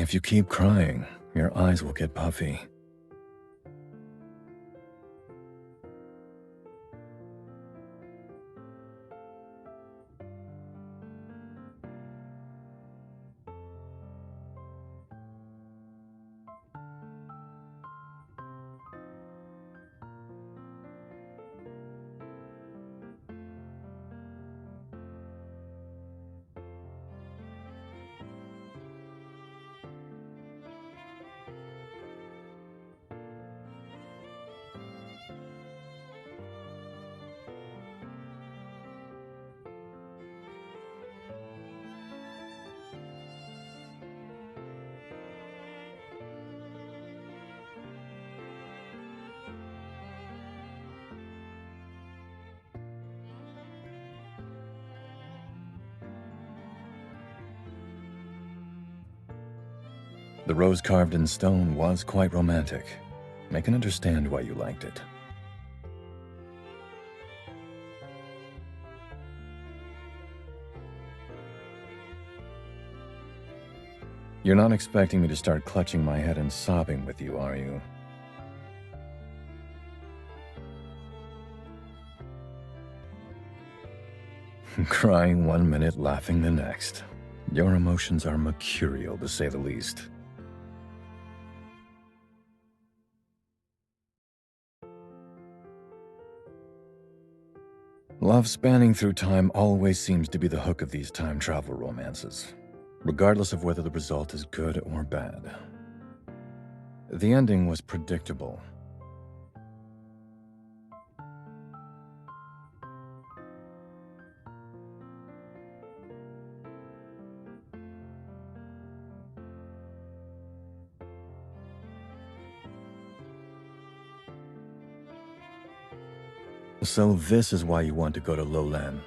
If you keep crying, your eyes will get puffy. The rose carved in stone was quite romantic. I can understand why you liked it. You're not expecting me to start clutching my head and sobbing with you, are you? Crying 1 minute, laughing the next. Your emotions are mercurial, to say the least. Love spanning through time always seems to be the hook of these time travel romances, regardless of whether the result is good or bad. The ending was predictable. So this is why you want to go to Luolan.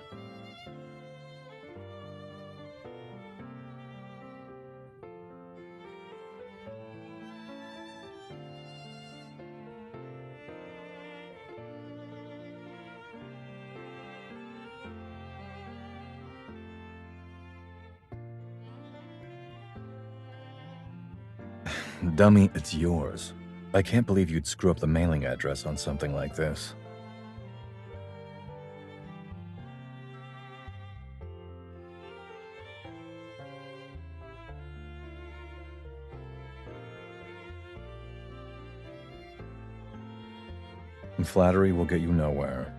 Dummy, it's yours. I can't believe you'd screw up the mailing address on something like this. Flattery will get you nowhere.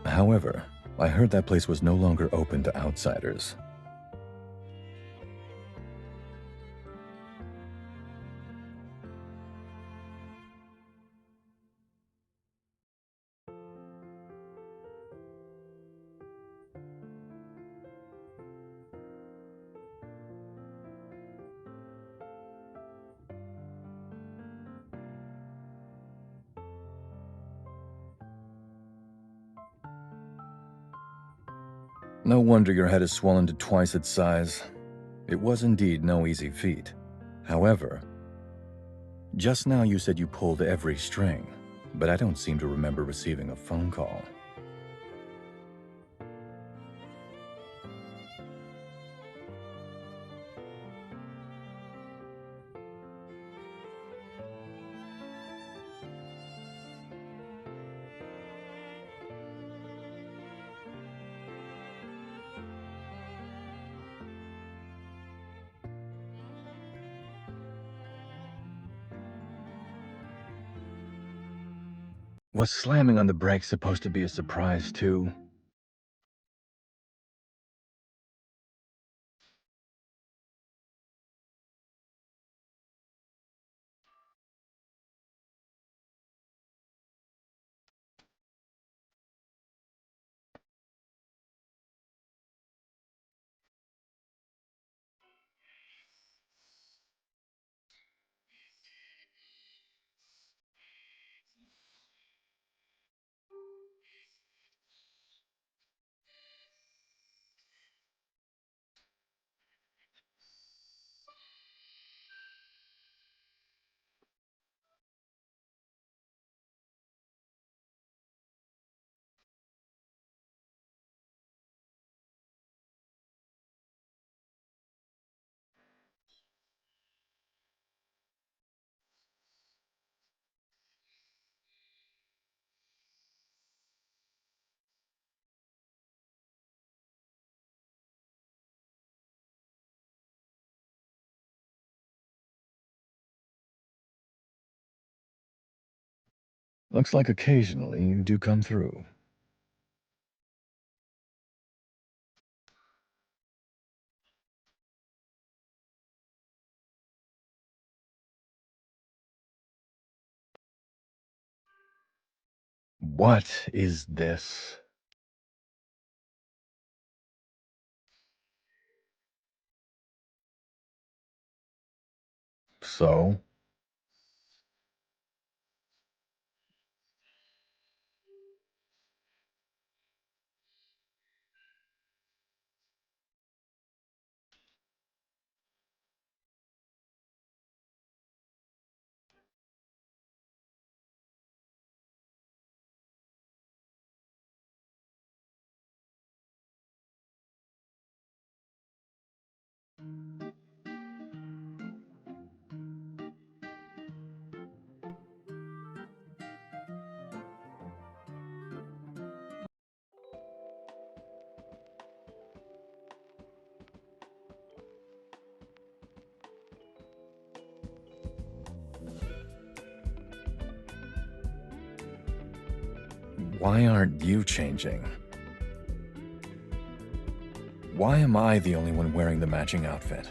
However, I heard that place was no longer open to outsiders. No wonder your head is swollen to twice its size. It was indeed no easy feat. However, just now you said you pulled every string, but I don't seem to remember receiving a phone call. Was slamming on the brakes supposed to be a surprise too? Looks like occasionally you do come through. What is this? So? Why aren't you changing? Why am I the only one wearing the matching outfit?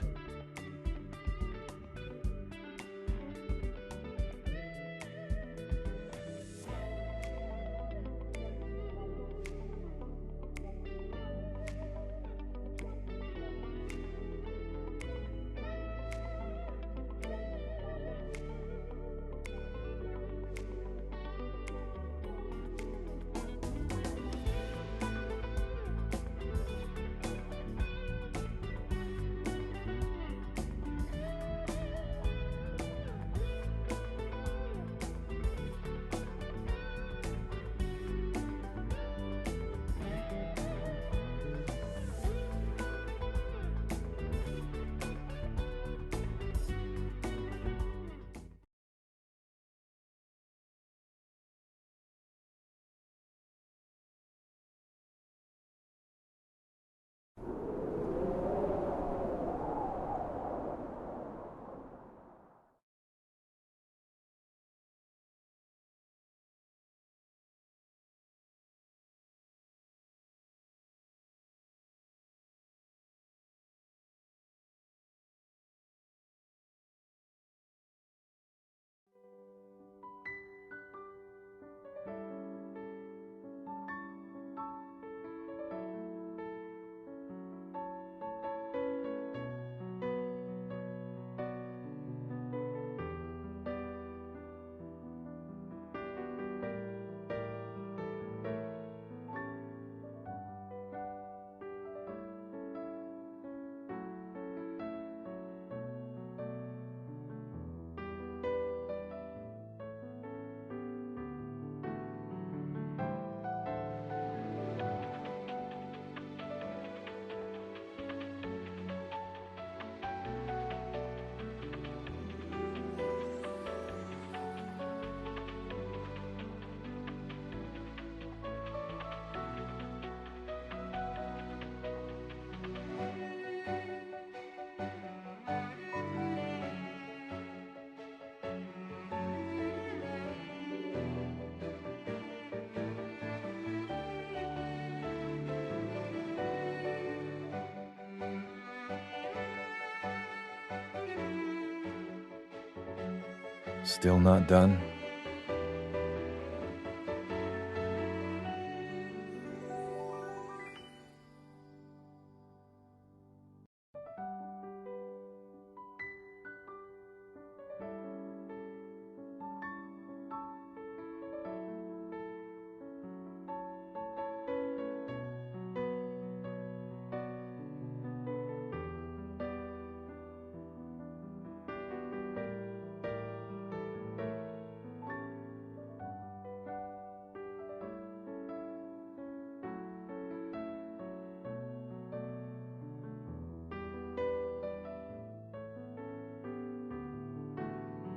Still not done?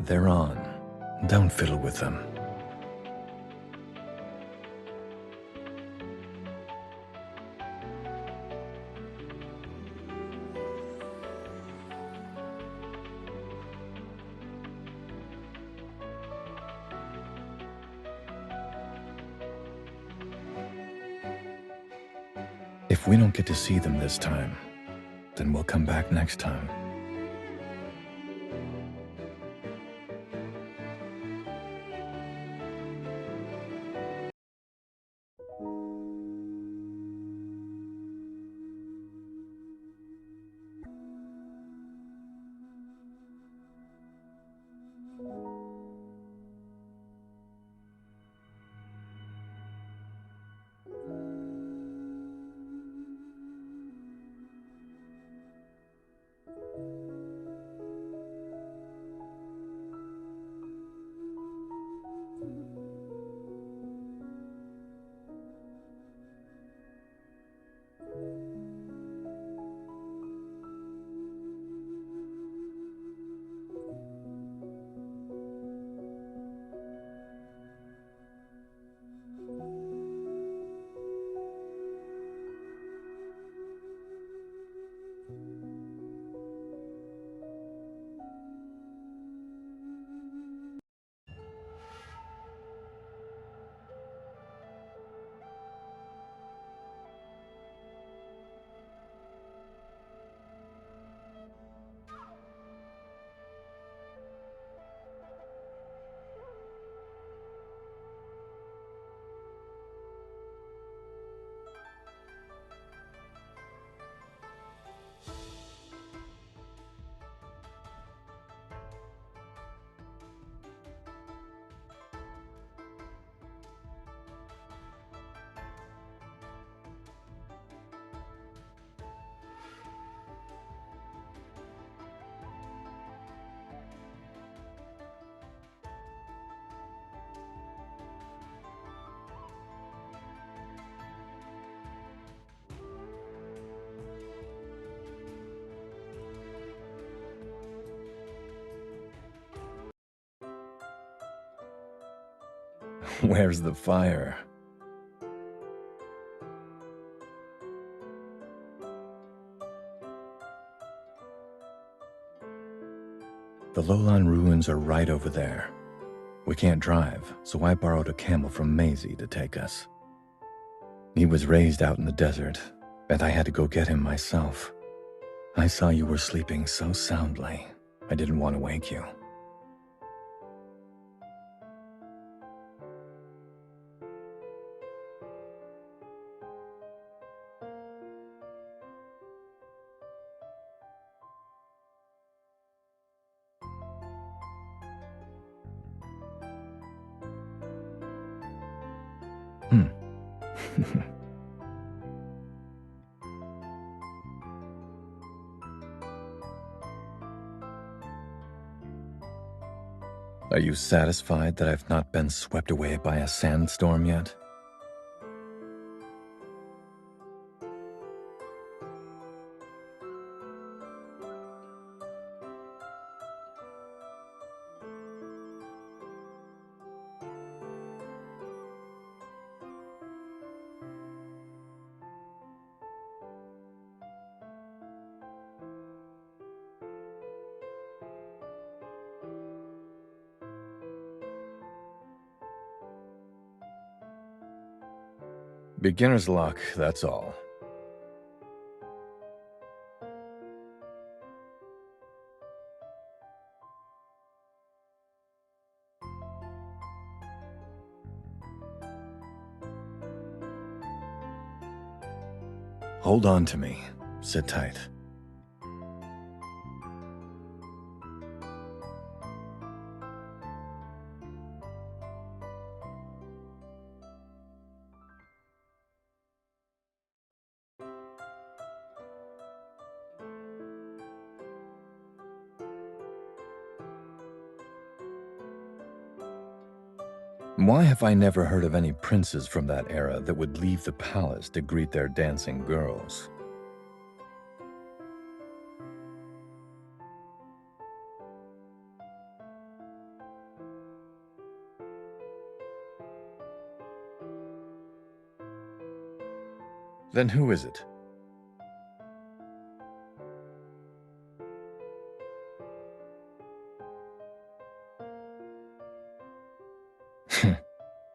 They're on. Don't fiddle with them. If we don't get to see them this time, then we'll come back next time. Where's the fire? The Luolan ruins are right over there. We can't drive, so I borrowed a camel from Maisie to take us. He was raised out in the desert, and I had to go get him myself. I saw you were sleeping so soundly, I didn't want to wake you. Are you satisfied that I've not been swept away by a sandstorm yet? Beginner's luck, that's all. Hold on to me. Sit tight. Why have I never heard of any princes from that era that would leave the palace to greet their dancing girls? Then who is it?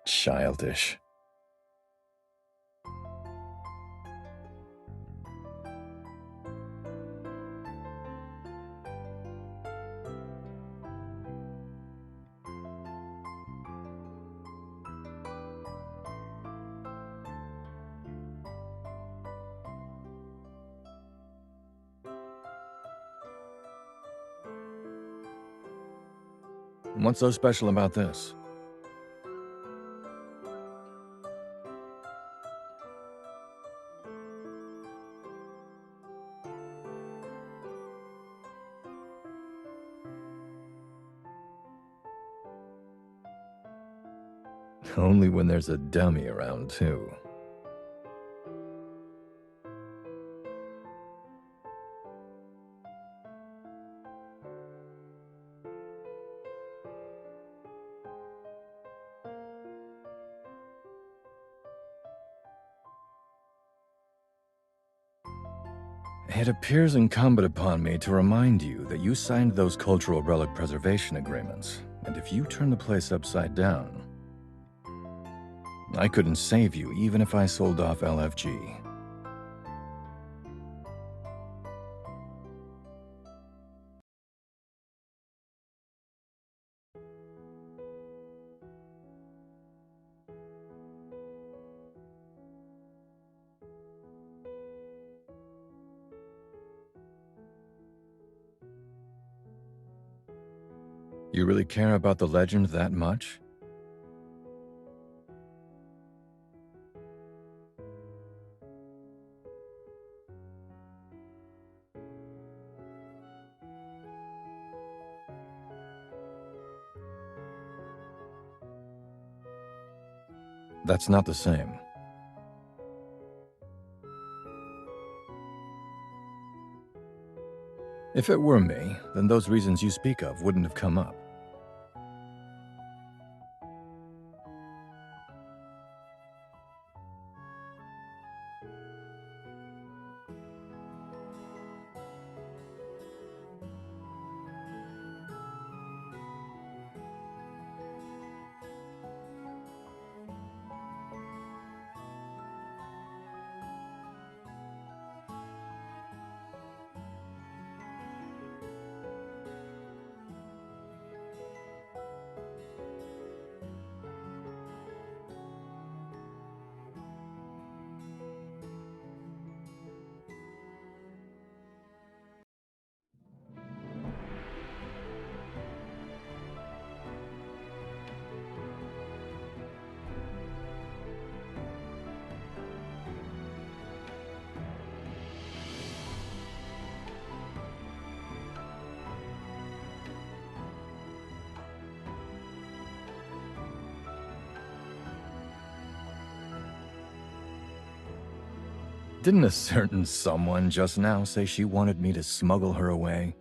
Childish. What's so special about this? Only when there's a dummy around, too. It appears incumbent upon me to remind you that you signed those cultural relic preservation agreements, and if you turn the place upside down, I couldn't save you even if I sold off LFG. You really care about the legend that much? That's not the same. If it were me, then those reasons you speak of wouldn't have come up. Didn't a certain someone just now say she wanted me to smuggle her away?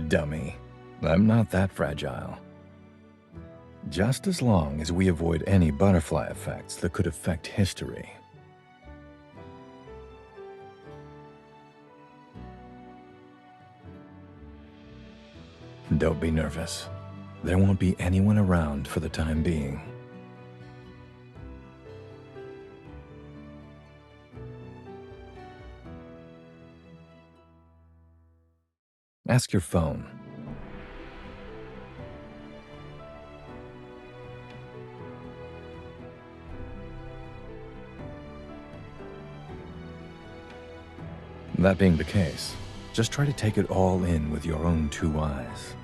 Dummy. I'm not that fragile. Just as long as we avoid any butterfly effects that could affect history. Don't be nervous. There won't be anyone around for the time being. Ask your phone. That being the case, just try to take it all in with your own two eyes.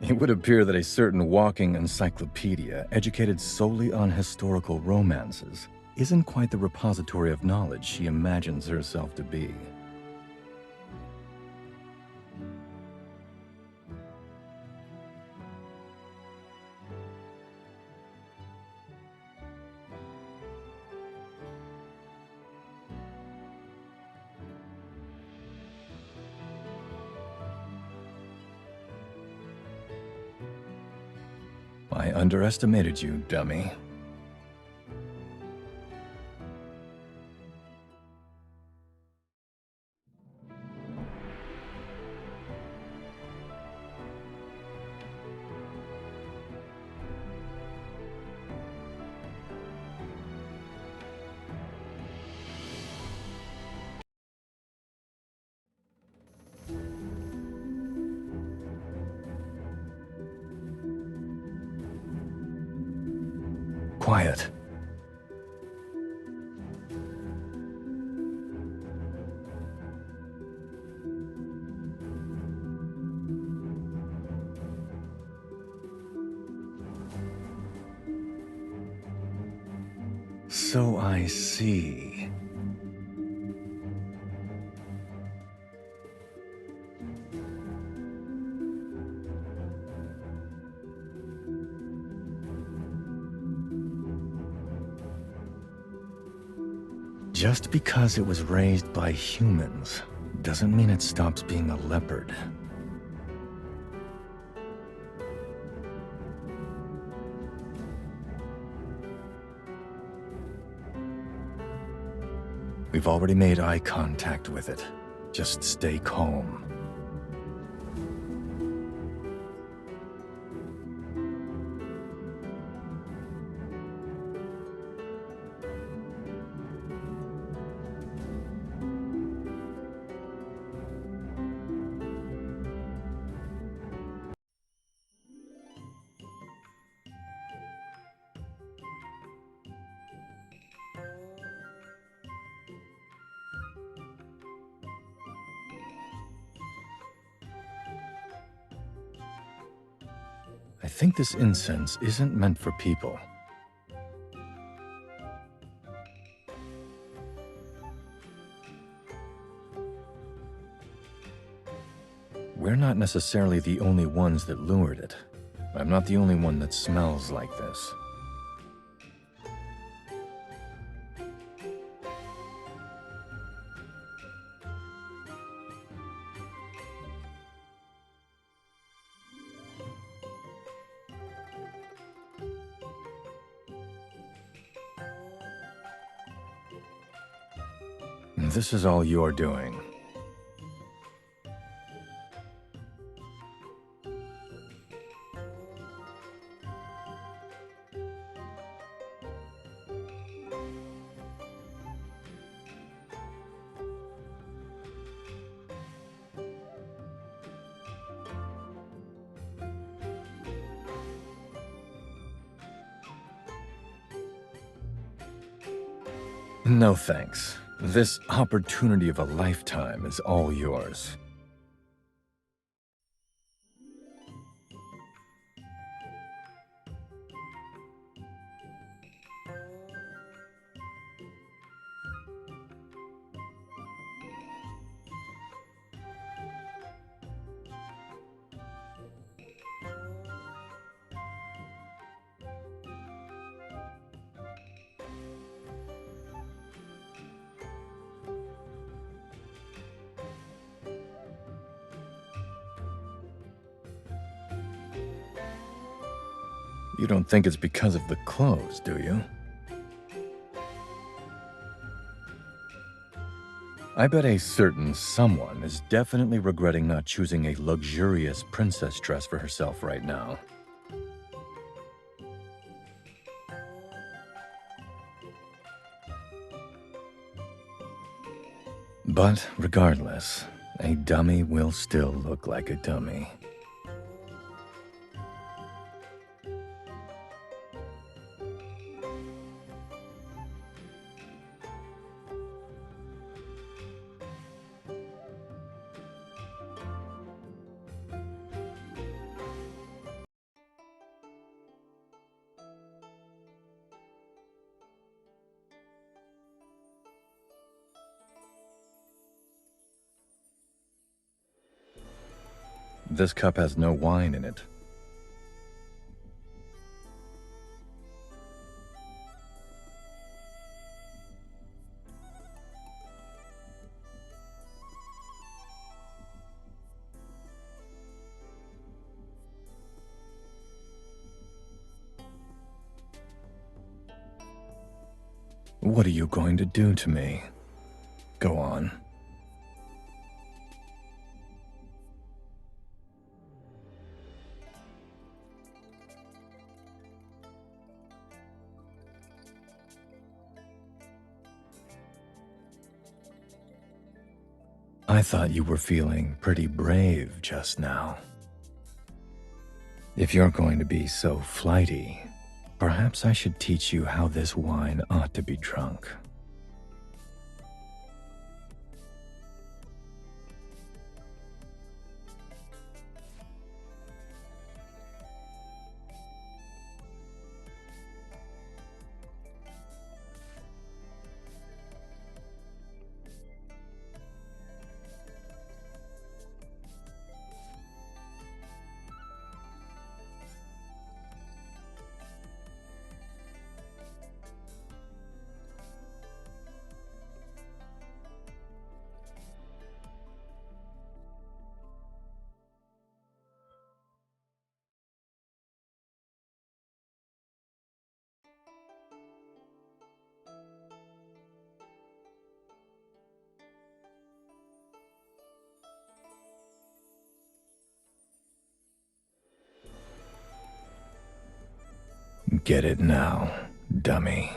It would appear that a certain walking encyclopedia, educated solely on historical romances, isn't quite the repository of knowledge she imagines herself to be. I underestimated you, dummy. Quiet. So I see. Just because it was raised by humans doesn't mean it stops being a leopard. We've already made eye contact with it. Just stay calm. I think this incense isn't meant for people. We're not necessarily the only ones that lured it. I'm not the only one that smells like this. This is all you're doing. No thanks. This opportunity of a lifetime is all yours. You don't think it's because of the clothes, do you? I bet a certain someone is definitely regretting not choosing a luxurious princess dress for herself right now. But regardless, a dummy will still look like a dummy. This cup has no wine in it. What are you going to do to me? Go on. I thought you were feeling pretty brave just now. If you're going to be so flighty, perhaps I should teach you how this wine ought to be drunk. Get it now, dummy.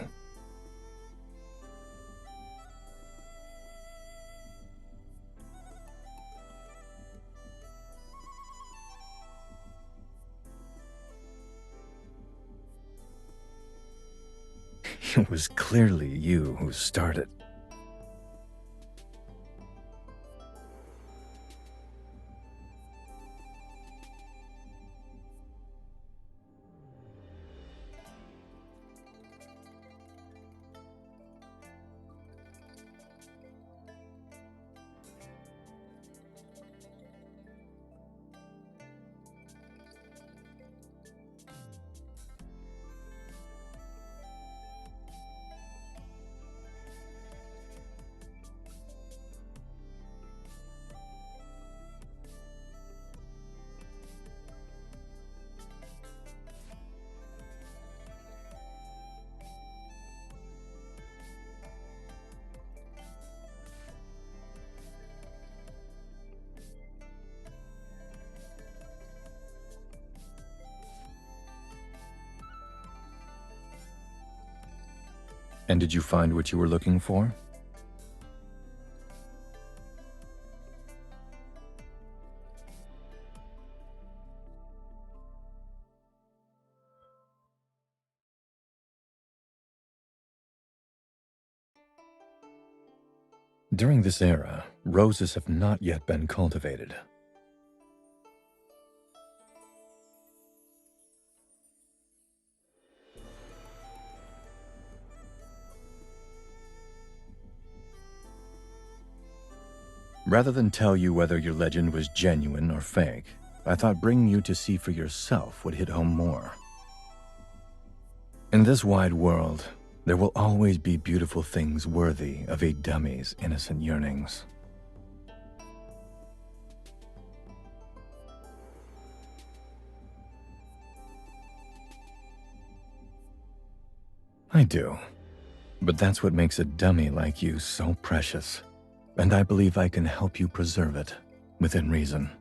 It was clearly you who started. And did you find what you were looking for? During this era, roses have not yet been cultivated. Rather than tell you whether your legend was genuine or fake, I thought bringing you to see for yourself would hit home more. In this wide world, there will always be beautiful things worthy of a dummy's innocent yearnings. I do, but that's what makes a dummy like you so precious, and I believe I can help you preserve it within reason.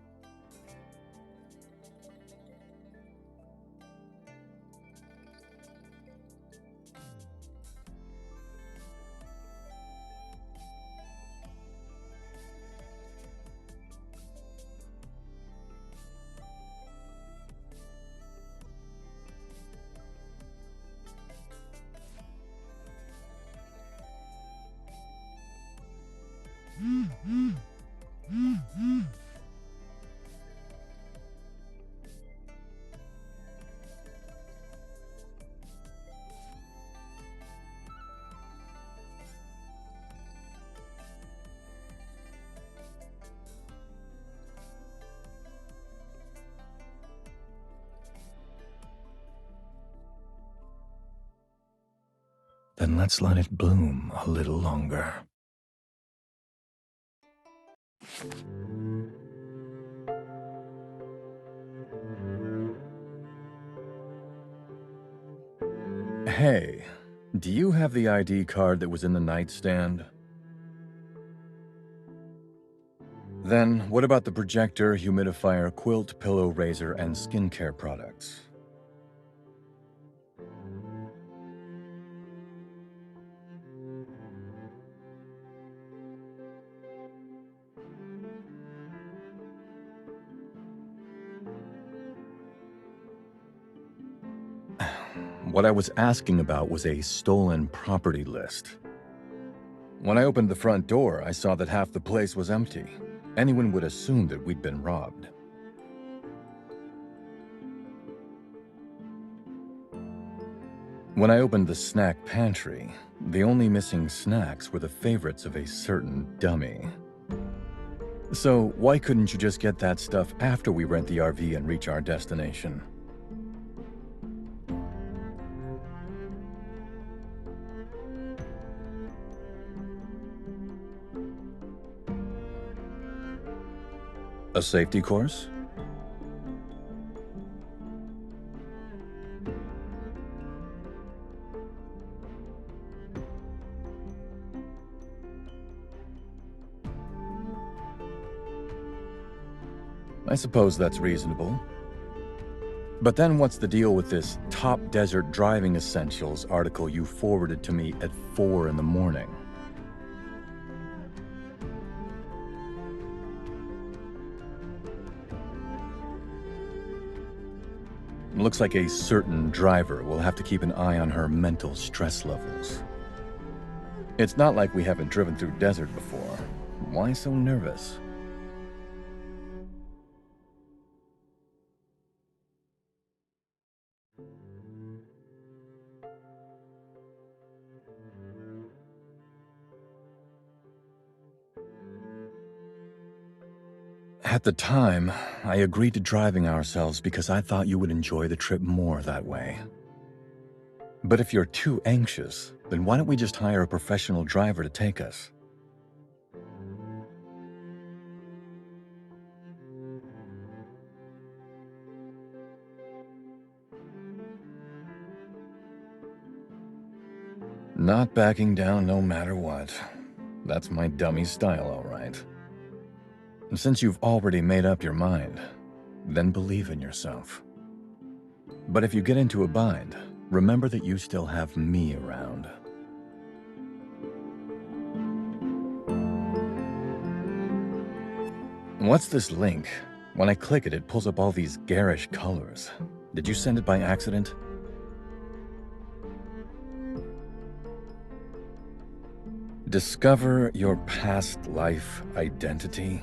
Then let's let it bloom a little longer. Hey, do you have the ID card that was in the nightstand? Then, what about the projector, humidifier, quilt, pillow raiser, and skincare products? What I was asking about was a stolen property list. When I opened the front door, I saw that half the place was empty. Anyone would assume that we'd been robbed. When I opened the snack pantry, the only missing snacks were the favorites of a certain dummy. So why couldn't you just get that stuff after we rent the RV and reach our destination? A safety course? I suppose that's reasonable. But then what's the deal with this Top Desert Driving Essentials article you forwarded to me at 4 in the morning? Looks like a certain driver will have to keep an eye on her mental stress levels. It's not like we haven't driven through desert before. Why so nervous? At the time, I agreed to driving ourselves because I thought you would enjoy the trip more that way. But if you're too anxious, then why don't we just hire a professional driver to take us? Not backing down no matter what. That's my dummy style, all right. And since you've already made up your mind, then believe in yourself. But if you get into a bind, remember that you still have me around. What's this link? When I click it, it pulls up all these garish colors. Did you send it by accident? Discover your past life identity?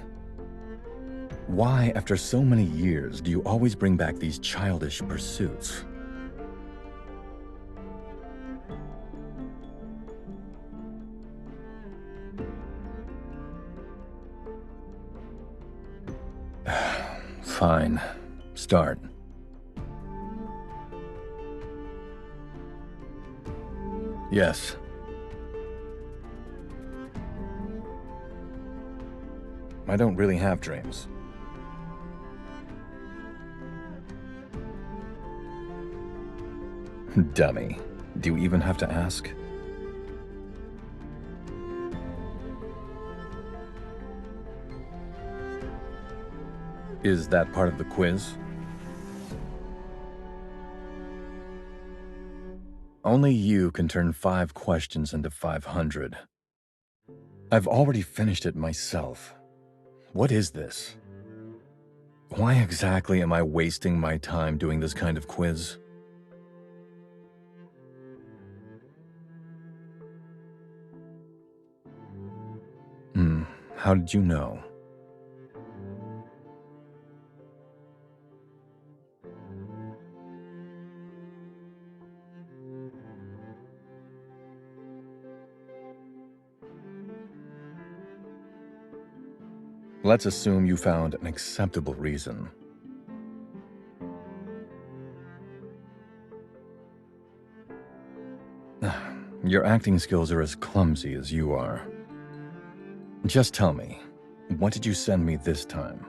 Why, after so many years, do you always bring back these childish pursuits? Fine. Start. Yes. I don't really have dreams. Dummy. Do you even have to ask? Is that part of the quiz? Only you can turn 5 questions into 500. I've already finished it myself. What is this? Why exactly am I wasting my time doing this kind of quiz? How did you know? Let's assume you found an acceptable reason. Your acting skills are as clumsy as you are. Just tell me, what did you send me this time?